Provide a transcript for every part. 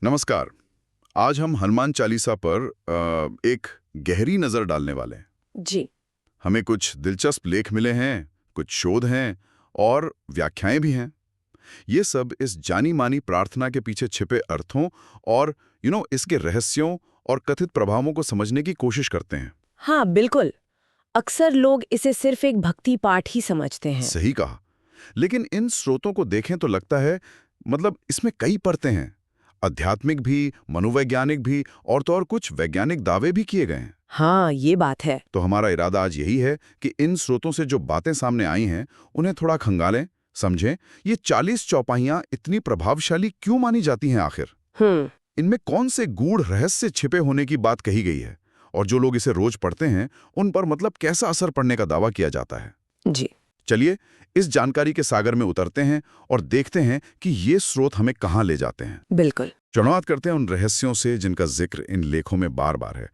नमस्कार। आज हम हनुमान चालीसा पर एक गहरी नजर डालने वाले हैं। जी। हमें कुछ दिलचस्प लेख मिले हैं, कुछ शोध हैं और व्याख्याएं भी हैं। ये सब इस जानी मानी प्रार्थना के पीछे छिपे अर्थों और इसके रहस्यों और कथित प्रभावों को समझने की कोशिश करते हैं। हाँ, बिल्कुल। अक्सर लोग इसे सिर्फ एक भक्ति पाठ ही समझते हैं। सही कहा। लेकिन इन स्रोतों को देखें तो लगता है मतलब इसमें कई परतें हैं। आध्यात्मिक भी, मनोवैज्ञानिक भी और तो और कुछ वैज्ञानिक दावे भी किए गए हैं। हाँ, ये बात है। तो हमारा इरादा आज यही है कि इन स्रोतों से जो बातें सामने आई हैं उन्हें थोड़ा खंगालें, समझें। ये 40 चौपाइयां इतनी प्रभावशाली क्यों मानी जाती हैं आखिर? इनमें कौन से गूढ़ रहस्य छिपे होने की बात कही गई है और जो लोग इसे रोज पढ़ते हैं उन पर मतलब कैसा असर पड़ने का दावा किया जाता है? जी। चलिए इस जानकारी के सागर में उतरते हैं और देखते हैं कि ये स्रोत हमें कहाँ ले जाते हैं। बिल्कुल। शुरुआत करते हैं उन रहस्यों से जिनका जिक्र इन लेखों में बार बार है।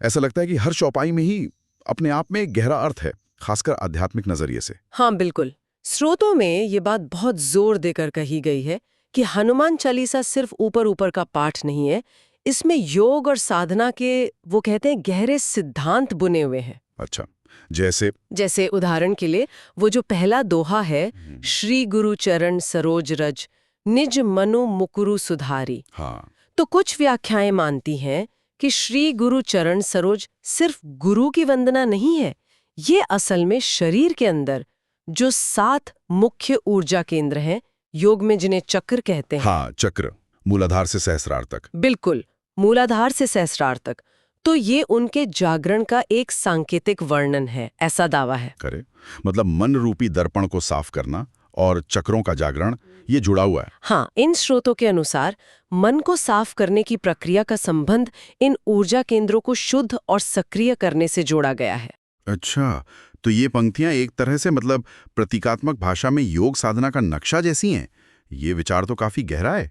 ऐसा लगता है कि हर चौपाई में ही अपने आप में एक गहरा अर्थ है, खासकर आध्यात्मिक नजरिए से। हाँ, बिल्कुल। स्रोतों में ये बात बहुत जोर देकर कही गई है कि हनुमान चालीसा सिर्फ ऊपर ऊपर का पाठ नहीं है, इसमें योग और साधना के वो कहते हैं गहरे सिद्धांत बुने हुए हैं। अच्छा, जैसे उदाहरण के लिए वो जो पहला दोहा है, श्री गुरु चरण सरोज रज निज मनु मुकुरु सुधारी। हाँ, तो कुछ व्याख्याएं मानती हैं कि श्री गुरु चरण सरोज सिर्फ गुरु की वंदना नहीं है, ये असल में शरीर के अंदर जो 7 मुख्य ऊर्जा केंद्र हैं, योग में जिन्हें चक्र कहते हैं। हाँ, चक्र, मूलाधार से सहस्रार तक। बिल्कुल, मूलाधार से सहस्रार तक। तो ये उनके जागरण का एक सांकेतिक वर्णन है, ऐसा दावा है। करे मतलब मन रूपी दर्पण को साफ करना और चक्रों का जागरण, ये जुड़ा हुआ है। हाँ, इन स्रोतों के अनुसार मन को साफ करने की प्रक्रिया का संबंध इन ऊर्जा केंद्रों को शुद्ध और सक्रिय करने से जोड़ा गया है। अच्छा, तो ये पंक्तियां एक तरह से मतलब प्रतीकात्मक भाषा में योग साधना का नक्शा जैसी हैं। ये विचार तो काफी गहरा है।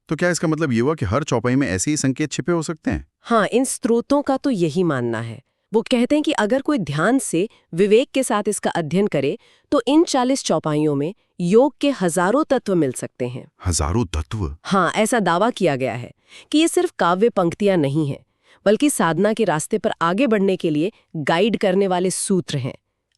तो क्या इसका मतलब ये हुआ कि हर चौपाई में ऐसे ही संकेत छिपे हो सकते हैं? हाँ, इन स्रोतों का तो यही मानना है। वो कहते हैं कि अगर कोई ध्यान से विवेक के साथ इसका अध्ययन करे तो इन 40 चौपाइयों में योग के हजारों तत्व मिल सकते हैं। हजारों तत्व? हाँ, ऐसा दावा किया गया है कि ये सिर्फ काव्य पंक्तियां नहीं हैं, बल्कि साधना के रास्ते पर आगे बढ़ने के लिए गाइड करने वाले सूत्र हैं।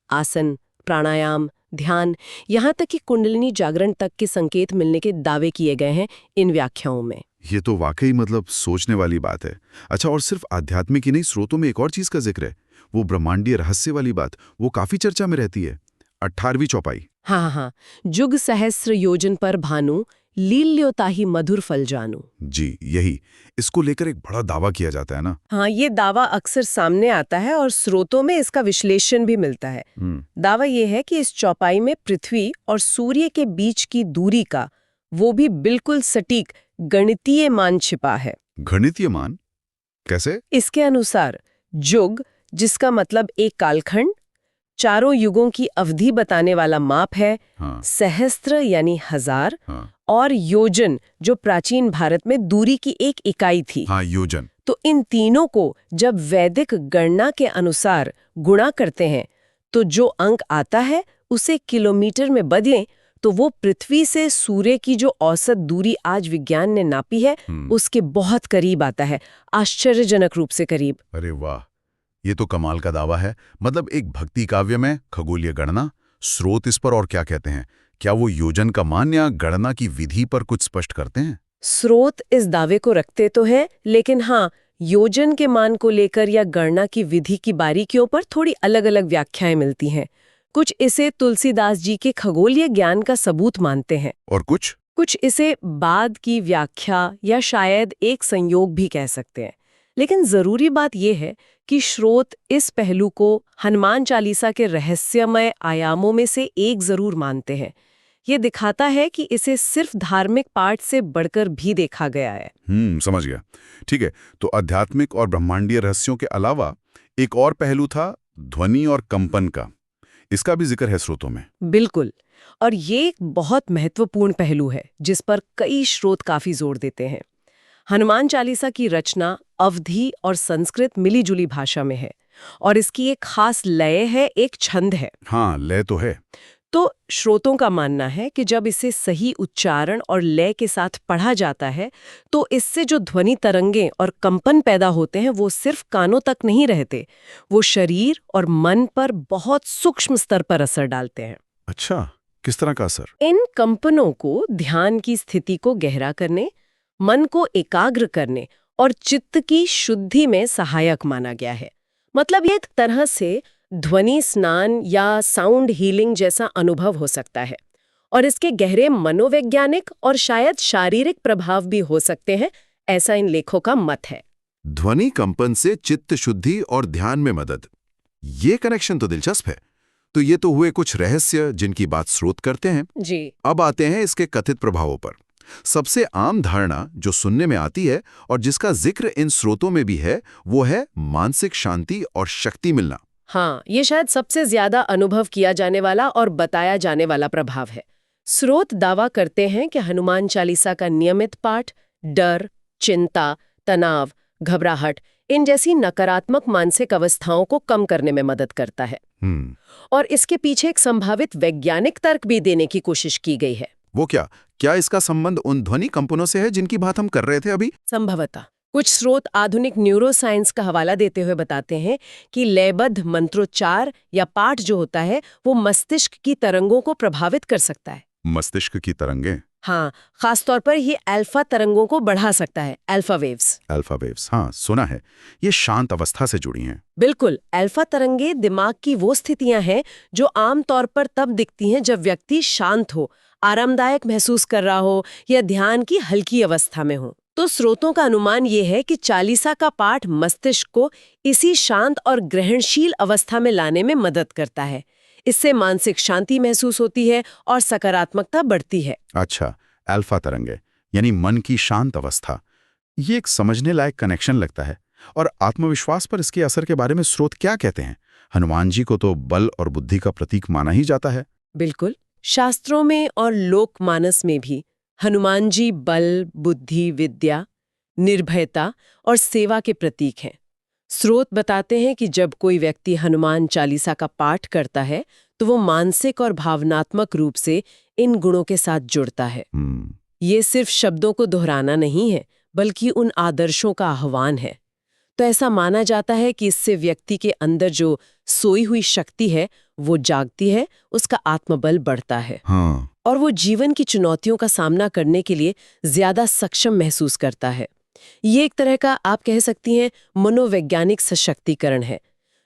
आसन, प्राणायाम, ध्यान, यहाँ तक कि कुंडलिनी जागरण तक के संकेत मिलने के दावे किए गए हैं इन व्याख्याओं में। ये तो वाकई मतलब सोचने वाली बात है। अच्छा, और सिर्फ आध्यात्मिक ही नहीं, स्रोतों में एक और चीज का जिक्र है, वो ब्रह्मांडीय रहस्य वाली बात, वो काफी चर्चा में रहती है। 18वीं चौपाई। हाँ, जुग सहस्र योजन पर भानु लील्योताहि मधुर फल जानू। जी, यही, इसको लेकर एक बड़ा दावा किया जाता है ना? हाँ, ये दावा अक्सर सामने आता है और स्रोतों में इसका विश्लेषण भी मिलता है। दावा ये है कि इस चौपाई में पृथ्वी और सूर्य के बीच की दूरी का वो भी बिल्कुल सटीक गणितीय मान छिपा है। गणितीय मान? कैसे? इसके अनुसार जुग, जिसका मतलब एक कालखंड, चारों युगों की अवधि बताने वाला माप है। हाँ। सहस्त्र यानी 1000। हाँ। और योजन, जो प्राचीन भारत में दूरी की एक इकाई थी। हाँ, योजन। तो इन तीनों को जब वैदिक गणना के अनुसार गुणा करते हैं तो जो अंक आता है उसे किलोमीटर में बदलें तो वो पृथ्वी से सूर्य की जो औसत दूरी आज विज्ञान ने नापी है उसके बहुत करीब आता है, आश्चर्यजनक रूप से करीब। अरे वाह, ये तो कमाल का दावा है। मतलब एक भक्ति काव्य में खगोलीय गणना, स्रोत इस पर और क्या कहते हैं? क्या वो योजन का मान या गणना की विधि पर कुछ स्पष्ट करते हैं? स्रोत इस दावे को रखते तो हैं, लेकिन हाँ, योजन के मान को लेकर या गणना की विधि की बारीकियों पर थोड़ी अलग-अलग व्याख्याएं मिलती हैं। कुछ इसे तुलसीदास जी के खगोलीय ज्ञान का सबूत मानते हैं और कुछ इसे बाद की व्याख्या या शायद एक संयोग भी कह सकते हैं। लेकिन जरूरी बात यह है कि स्रोत इस पहलू को हनुमान चालीसा के रहस्यमय आयामों में से एक जरूर मानते हैं। ये दिखाता है कि इसे सिर्फ धार्मिक पाठ से बढ़कर भी देखा गया है। समझ गया। ठीक है, तो आध्यात्मिक और ब्रह्मांडीय रहस्यों के अलावा एक और पहलू था ध्वनि और कंपन का। इसका भी जिक्र है स्रोतों में। बिल्कुल, और ये एक बहुत महत्वपूर्ण पहलू है जिस पर कई स्रोत काफी जोर देते हैं। हनुमान चालीसा की रचना अवधी और संस्कृत मिली-जुली भाषा में है और इसकी एक खास लय है, एक छंद है। हाँ, लय तो है। तो श्रोतों का मानना है कि जब इसे सही उच्चारण और लय के साथ पढ़ा जाता है तो इससे जो ध्वनि तरंगें और कंपन पैदा होते हैं वो सिर्फ कानों तक नहीं रहते, वो शरीर और मन पर बहुत सूक्ष्म स्तर पर असर डालते हैं। अच्छा, किस तरह का असर? इन कंपनों को ध्यान की स्थिति को गहरा करने, मन को एकाग्र करने और चित्त की शुद्धि में सहायक माना गया है। मतलब ये एक तरह से ध्वनि स्नान या साउंड हीलिंग जैसा अनुभव हो सकता है और इसके गहरे मनोवैज्ञानिक और शायद शारीरिक प्रभाव भी हो सकते हैं, ऐसा इन लेखों का मत है। ध्वनि कंपन से चित्त शुद्धि और ध्यान में मदद, ये कनेक्शन तो दिलचस्प है। तो ये तो हुए कुछ रहस्य जिनकी बात स्रोत करते हैं जी। अब आते हैं इसके कथित प्रभावों पर। सबसे आम धारणा जो सुनने में आती है और जिसका जिक्र इन स्रोतों में भी है वो है मानसिक शांति और शक्ति मिलना। हाँ, ये शायद सबसे ज्यादा अनुभव किया जाने वाला और बताया जाने वाला प्रभाव है। स्रोत दावा करते हैं कि हनुमान चालीसा का नियमित पाठ डर, चिंता, तनाव, घबराहट इन जैसी नकारात्मक मानसिक अवस्थाओं को कम करने में मदद करता है। और इसके पीछे एक संभावित वैज्ञानिक तर्क भी देने की कोशिश की गई है। वो क्या इसका संबंध उन ध्वनि कंपनों से है जिनकी बात हम कर रहे थे अभी? संभवतः कुछ स्रोत आधुनिक न्यूरोसाइंस का हवाला देते हुए बताते हैं कि लयबद्ध मंत्रोच्चार या पाठ जो होता है वो मस्तिष्क की तरंगों को प्रभावित कर सकता है। मस्तिष्क की तरंगें? हाँ, खासतौर पर ये अल्फा तरंगों को बढ़ा सकता है, अल्फा वेव्स। अल्फा वेव्स, हाँ सुना है। ये शांत अवस्था से जुड़ी हैं। बिल्कुल, अल्फा तरंगे दिमाग की वो स्थितियां हैं जो आमतौर पर तब दिखती हैं जब व्यक्ति शांत हो, आरामदायक महसूस कर रहा हो या ध्यान की हल्की अवस्था में हो। तो स्रोतों का अनुमान ये है कि चालीसा का पाठ मस्तिष्क को इसी शांत और ग्रहणशील अवस्था में लाने में मदद करता है। इससे मानसिक शांति महसूस होती है और सकारात्मकता बढ़ती है। अच्छा, अल्फा तरंगे यानी मन की शांत अवस्था, ये एक समझने लायक कनेक्शन लगता है। और आत्मविश्वास पर इसके असर के बारे में स्रोत क्या कहते हैं? हनुमान जी को तो बल और बुद्धि का प्रतीक माना ही जाता है। बिल्कुल, शास्त्रों में और लोकमानस में भी हनुमान जी बल, बुद्धि, विद्या, निर्भयता और सेवा के प्रतीक हैं। स्रोत बताते हैं कि जब कोई व्यक्ति हनुमान चालीसा का पाठ करता है तो वो मानसिक और भावनात्मक रूप से इन गुणों के साथ जुड़ता है। ये सिर्फ शब्दों को दोहराना नहीं है बल्कि उन आदर्शों का आह्वान है। तो ऐसा माना जाता है कि इससे व्यक्ति के अंदर जो सोई हुई शक्ति है वो जागती है, उसका आत्मबल बढ़ता है। हाँ। और वो जीवन की चुनौतियों का सामना करने के लिए ज्यादा सक्षम महसूस करता है। ये एक तरह का आप कह सकती हैं मनोवैज्ञानिक सशक्तिकरण है।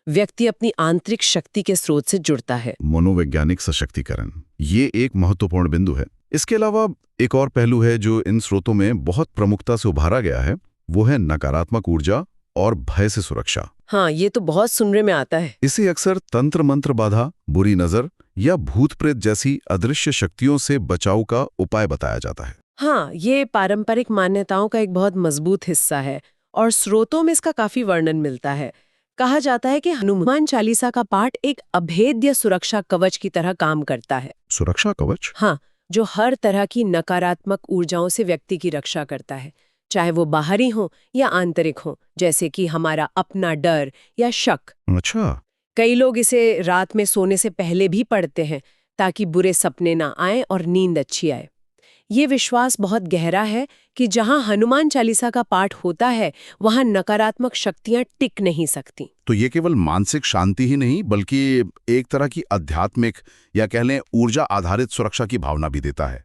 व्यक्ति अपनी आंतरिक शक्ति के स्रोत से जुड़ता है। मनोवैज्ञानिक सशक्तिकरण, ये एक महत्वपूर्ण बिंदु है। इसके अलावा एक और पहलू है जो इन स्रोतों में बहुत प्रमुखता से उभारा गया है, वो है नकारात्मक ऊर्जा और भय से सुरक्षा। हाँ, ये तो बहुत सुनने में आता है। इसे अक्सर तंत्र मंत्र बाधा, बुरी नजर या भूत प्रेत जैसी अदृश्य शक्तियों से बचाव का उपाय बताया जाता है। हाँ, ये पारंपरिक मान्यताओं का एक बहुत मजबूत हिस्सा है और स्रोतों में इसका काफी वर्णन मिलता है। कहा जाता है कि हनुमान चालीसा का पाठ एक अभेद्य सुरक्षा कवच की तरह काम करता है। सुरक्षा कवच? हाँ, जो हर तरह की नकारात्मक ऊर्जाओं से व्यक्ति की रक्षा करता है, चाहे वो बाहरी हो या आंतरिक हो, जैसे कि हमारा अपना डर या शक। अच्छा। कई लोग इसे रात में सोने से पहले भी पढ़ते हैं ताकि बुरे सपने ना आए और नींद अच्छी आए। ये विश्वास बहुत गहरा है कि जहां हनुमान चालीसा का पाठ होता है वहां नकारात्मक शक्तियां टिक नहीं सकती। तो ये केवल मानसिक शांति ही नहीं बल्कि एक तरह की आध्यात्मिक या कह लें ऊर्जा आधारित सुरक्षा की भावना भी देता है।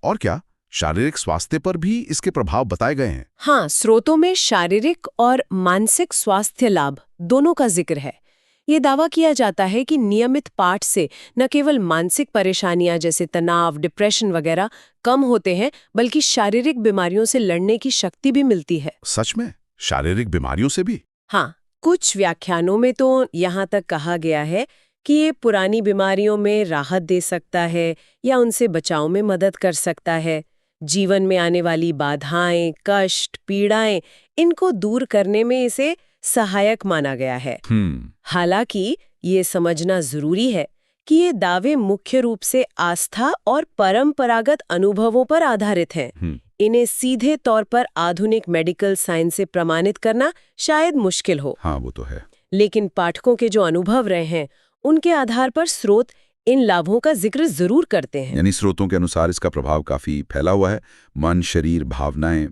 और क्या शारीरिक स्वास्थ्य पर भी इसके प्रभाव बताए गए हैं? हाँ, स्रोतों में शारीरिक और मानसिक स्वास्थ्य लाभ दोनों का जिक्र है। ये दावा किया जाता है कि नियमित पाठ से न केवल मानसिक परेशानियां जैसे तनाव, डिप्रेशन वगैरह कम होते हैं बल्कि शारीरिक बीमारियों से लड़ने की शक्ति भी मिलती है। सच में? शारीरिक बीमारियों से भी? हाँ, कुछ व्याख्यानों में तो यहाँ तक कहा गया है कि ये पुरानी बीमारियों में राहत दे सकता है या उनसे बचाव में मदद कर सकता है। जीवन में आने वाली बाधाएं, कष्ट, पीड़ाएं, इनको दूर करने में इसे सहायक माना गया है। हालांकि ये समझना जरूरी है कि ये दावे मुख्य रूप से आस्था और परंपरागत अनुभवों पर आधारित हैं। इन्हें सीधे तौर पर आधुनिक मेडिकल साइंस से प्रमाणित करना शायद मुश्किल हो। हाँ, वो तो है। लेकिन पाठकों के जो अनुभव रहे हैं उनके आधार पर स्रोत इन लाभों का जिक्र जरूर करते हैं। यानी स्रोतों के अनुसार इसका प्रभाव काफी फैला हुआ है, मन, शरीर, भावनाएं,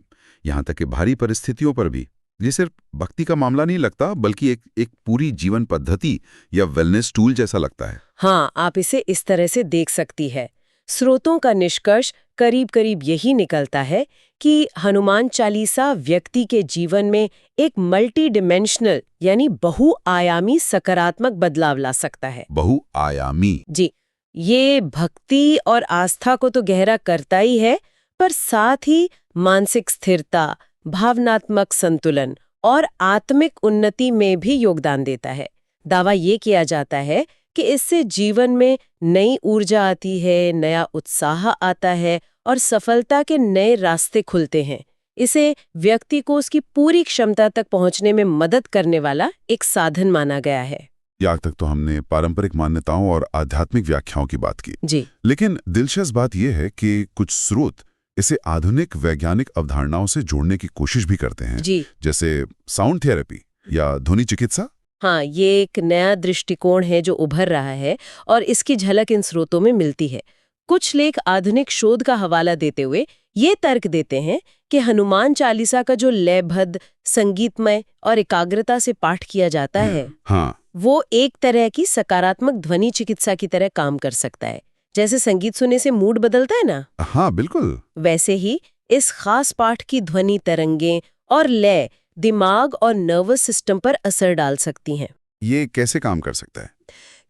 यहाँ तक कि भारी परिस्थितियों पर भी। ये सिर्फ भक्ति का मामला नहीं लगता, बल्कि एक पूरी जीवन पद्धति या वेलनेस टूल जैसा लगता है। हाँ, आप इसे इस तरह से देख सकती है। स्रोतों का निष्कर्ष करीब करीब यही निकलता है कि हनुमान चालीसा व्यक्ति के जीवन में एक मल्टी डिमेंशनल यानी बहुआयामी सकारात्मक बदलाव ला सकता है। बहुआयामी? जी, ये भक्ति और आस्था को तो गहरा करता ही है, पर साथ ही मानसिक स्थिरता, भावनात्मक संतुलन और आत्मिक उन्नति में भी योगदान देता है। दावा ये किया जाता है कि इससे जीवन में नई ऊर्जा आती है, नया उत्साह आता है और सफलता के नए रास्ते खुलते हैं। इसे व्यक्ति को उसकी पूरी क्षमता तक पहुंचने में मदद करने वाला एक साधन माना गया है। यहाँ तक तो हमने पारंपरिक मान्यताओं और आध्यात्मिक व्याख्याओं की बात की जी। लेकिन दिलचस्प बात यह है कि कुछ स्रोत इसे आधुनिक वैज्ञानिक अवधारणाओं से जोड़ने की कोशिश भी करते हैं जी। जैसे साउंड थेरेपी या ध्वनि चिकित्सा। हाँ, ये एक नया दृष्टिकोण है जो उभर रहा है और इसकी झलक इन स्रोतों में मिलती है। कुछ लेख आधुनिक शोध का हवाला देते हुए ये तर्क देते हैं कि हनुमान चालीसा का जो लयबद्ध, संगीतमय और एकाग्रता से पाठ किया जाता है, हाँ, वो एक तरह की सकारात्मक ध्वनि चिकित्सा की तरह काम कर सकता है। जैसे संगीत सुनने से मूड बदलता है ना, हाँ बिल्कुल, वैसे ही इस खास पाठ की ध्वनि तरंगें और लय दिमाग और नर्वस सिस्टम पर असर डाल सकती हैं। ये कैसे काम कर सकता है?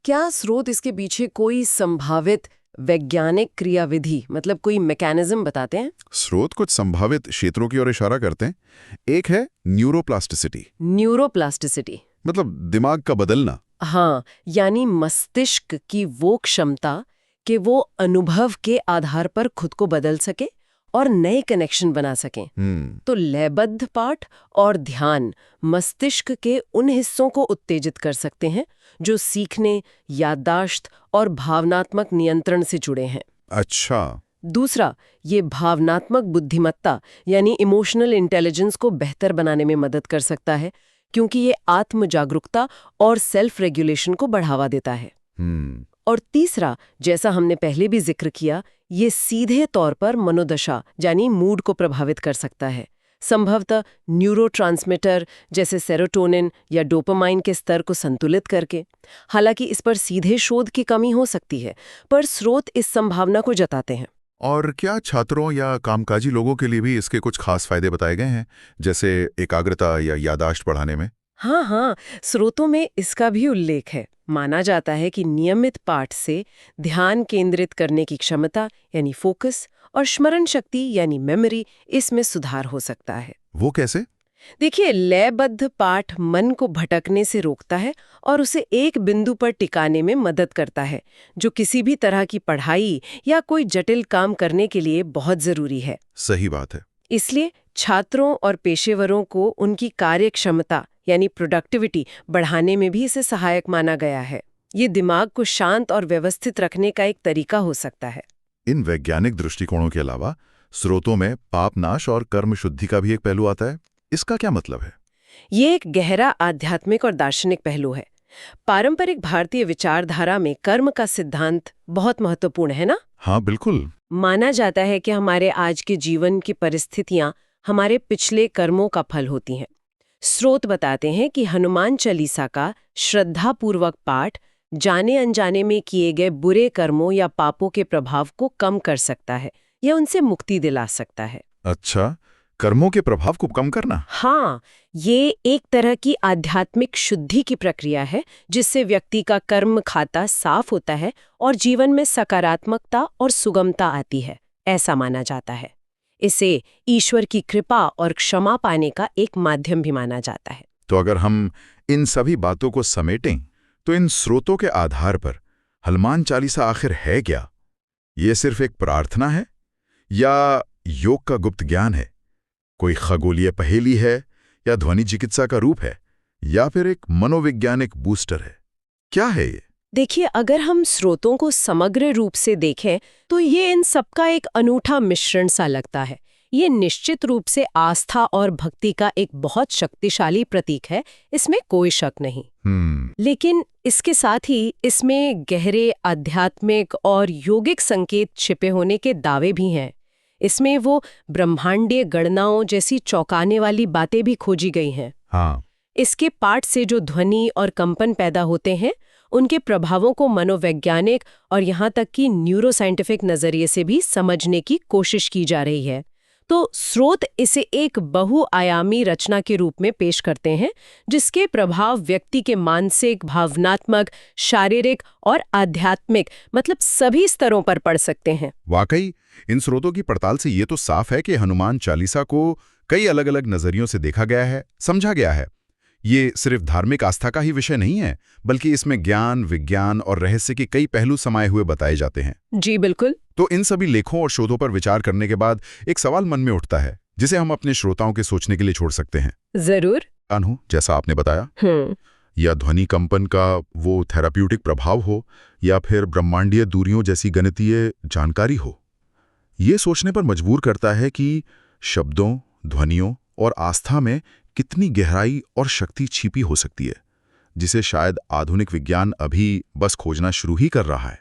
क्या स्रोत इसके पीछे कोई संभावित वैज्ञानिक क्रियाविधि, मतलब कोई मैकेनिज्म बताते हैं? स्रोत कुछ संभावित क्षेत्रों की ओर इशारा करते हैं। एक है न्यूरोप्लास्टिसिटी। न्यूरोप्लास्टिसिटी मतलब दिमाग का बदलना। हाँ, यानी मस्तिष्क की वो क्षमता कि वो अनुभव के आधार पर खुद को बदल सके और नए कनेक्शन बना सकें। तो लयबद्ध पाठ और ध्यान मस्तिष्क के उन हिस्सों को उत्तेजित कर सकते हैं जो सीखने, याददाश्त और भावनात्मक नियंत्रण से जुड़े हैं। अच्छा। दूसरा, ये भावनात्मक बुद्धिमत्ता यानी इमोशनल इंटेलिजेंस को बेहतर बनाने में मदद कर सकता है, क्योंकि ये आत्म जागरूकता और सेल्फ रेगुलेशन को बढ़ावा देता है। और तीसरा, जैसा हमने पहले भी जिक्र किया, ये सीधे तौर पर मनोदशा यानी मूड को प्रभावित कर सकता है, संभवतः न्यूरोट्रांसमीटर जैसे सेरोटोनिन या डोपामाइन के स्तर को संतुलित करके। हालांकि इस पर सीधे शोध की कमी हो सकती है, पर स्रोत इस संभावना को जताते हैं। और क्या छात्रों या कामकाजी लोगों के लिए भी इसके कुछ खास फायदे बताए गए हैं, जैसे एकाग्रता या याददाश्त बढ़ाने में? हाँ, स्रोतों में इसका भी उल्लेख है। माना जाता है कि नियमित पाठ से ध्यान केंद्रित करने की क्षमता यानी फोकस और स्मरण शक्ति यानी मेमोरी, इसमें सुधार हो सकता है। वो कैसे? देखिए, लयबद्ध पाठ मन को भटकने से रोकता है और उसे एक बिंदु पर टिकाने में मदद करता है, जो किसी भी तरह की पढ़ाई या कोई जटिल काम करने के लिए बहुत जरूरी है। सही बात है। इसलिए छात्रों और पेशेवरों को उनकी कार्य क्षमता यानी प्रोडक्टिविटी बढ़ाने में भी इसे सहायक माना गया है। ये दिमाग को शांत और व्यवस्थित रखने का एक तरीका हो सकता है। इन वैज्ञानिक दृष्टिकोणों के अलावा स्रोतों में पापनाश और कर्म शुद्धि का भी एक पहलू आता है। इसका क्या मतलब है? ये एक गहरा आध्यात्मिक और दार्शनिक पहलू है। पारंपरिक भारतीय विचारधारा में कर्म का सिद्धांत बहुत महत्वपूर्ण है ना? हाँ बिल्कुल। माना जाता है कि हमारे आज के जीवन की परिस्थितियां हमारे पिछले कर्मों का फल होती हैं। स्रोत बताते हैं कि हनुमान चालीसा का श्रद्धापूर्वक पाठ जाने अनजाने में किए गए बुरे कर्मों या पापों के प्रभाव को कम कर सकता है या उनसे मुक्ति दिला सकता है। अच्छा, कर्मों के प्रभाव को कम करना? हाँ, ये एक तरह की आध्यात्मिक शुद्धि की प्रक्रिया है, जिससे व्यक्ति का कर्म खाता साफ होता है और जीवन में सकारात्मकता और सुगमता आती है, ऐसा माना जाता है। इसे ईश्वर की कृपा और क्षमा पाने का एक माध्यम भी माना जाता है। तो अगर हम इन सभी बातों को समेटें, तो इन स्रोतों के आधार पर हनुमान चालीसा आखिर है क्या? ये सिर्फ एक प्रार्थना है या योग का गुप्त ज्ञान है? कोई खगोलीय पहेली है या ध्वनि चिकित्सा का रूप है या फिर एक मनोवैज्ञानिक बूस्टर है? क्या है ये? देखिए, अगर हम स्रोतों को समग्र रूप से देखें तो ये इन सबका एक अनूठा मिश्रण सा लगता है। ये निश्चित रूप से आस्था और भक्ति का एक बहुत शक्तिशाली प्रतीक है, इसमें कोई शक नहीं। लेकिन इसके साथ ही इसमें गहरे आध्यात्मिक और योगिक संकेत छिपे होने के दावे भी हैं। इसमें वो ब्रह्मांडीय गणनाओं जैसी चौंकाने वाली बातें भी खोजी गई हैं। हाँ। इसके पाठ से जो ध्वनि और कंपन पैदा होते हैं, उनके प्रभावों को मनोवैज्ञानिक और यहाँ तक कि न्यूरोसाइंटिफिक नजरिए से भी समझने की कोशिश की जा रही है। तो स्रोत इसे एक बहुआयामी रचना के रूप में पेश करते हैं, जिसके प्रभाव व्यक्ति के मानसिक, भावनात्मक, शारीरिक और आध्यात्मिक मतलब सभी स्तरों पर पड़ सकते हैं। वाकई इन स्रोतों की पड़ताल से ये तो साफ है कि हनुमान चालीसा को कई अलग अलग नजरियों से देखा गया है, समझा गया है। ये सिर्फ धार्मिक आस्था का ही विषय नहीं है, बल्कि इसमें ज्ञान, विज्ञान और रहस्य के कई पहलू समाये हुए बताए जाते हैं। जी बिल्कुल। तो इन सभी लेखों और शोधों पर विचार करने के बाद एक सवाल मन में उठता है, जिसे हम अपने श्रोताओं के सोचने के लिए छोड़ सकते हैं। जरूर। अनु, जैसा आपने बताया, या ध्वनि कंपन का वो थेराप्यूटिक प्रभाव हो, या फिर ब्रह्मांडीय दूरियों जैसी गणितीय जानकारी हो, ये सोचने पर मजबूर करता है कि शब्दों, ध्वनियों और आस्था में कितनी गहराई और शक्ति छिपी हो सकती है, जिसे शायद आधुनिक विज्ञान अभी बस खोजना शुरू ही कर रहा है।